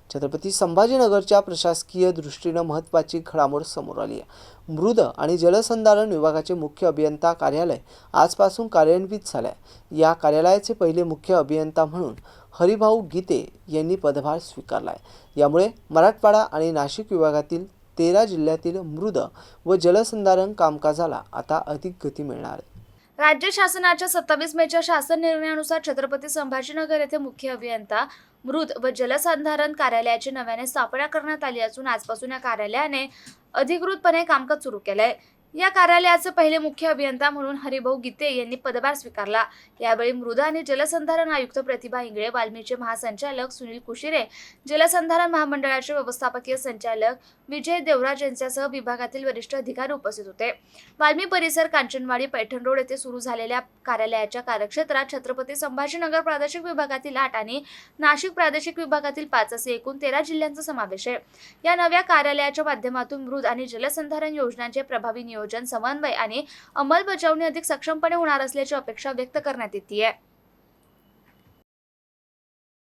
छत्रपती संभाजीनगरच्या प्रशासकीय दृष्टीनं महत्त्वाची घडामोड समोर आली आहे। मृद आणि जलसंधारण विभागाचे मुख्य अभियंता कार्यालय आजपासून कार्यान्वित झाले आहे। या कार्यालयाचे पहिले मुख्य अभियंता म्हणून हरिभाऊ गीते यांनी पदभार स्वीकारला आहे। यामुळे मराठवाडा आणि नाशिक विभागातील 13 जिल्ह्यातील मृद व जलसंधारण कामकाजाला आता अधिक गती मिळणार आहे। राज्य शासनाच्या 27 मेच्या शासन निर्णयानुसार छत्रपती संभाजीनगर येथे मुख्य अभियंता मृद व जलसंधारण कार्यालयाची नव्याने स्थापना करण्यात आली असून आजपासून या कार्यालयाने अधिकृतपणे कामकाज सुरू केले आहे। या कार्यालयाचे पहिले मुख्य अभियंता म्हणून हरिभाऊ गीते यांनी पदभार स्वीकारला। यावेळी मृद आणि जलसंधारण आयुक्त प्रतिभा इंगळे, वाल्मीचे महासंचालक सुनील कुशिरे, जलसंधारण महामंडळाचे व्यवस्थापकीय संचालक विजय देवराज यांच्यासह विभागातील वरिष्ठ अधिकारी उपस्थित होते। वाल्मी परिसर, कांचनवाडी, पैठण रोड येथे सुरू झालेल्या कार्यालयाच्या कार्यक्षेत्रात छत्रपती संभाजीनगर प्रादेशिक विभागातील 8 आणि नाशिक प्रादेशिक विभागातील 5 असे एकूण 13 जिल्ह्यांचा समावेश आहे। या नव्या कार्यालयाच्या माध्यमातून मृद आणि जलसंधारण योजनांचे प्रभावी नियोजन, समन्वय आणि अंमलबजावणी अधिक सक्षमपणे होणार असल्याची अपेक्षा व्यक्त करण्यात येते आहे।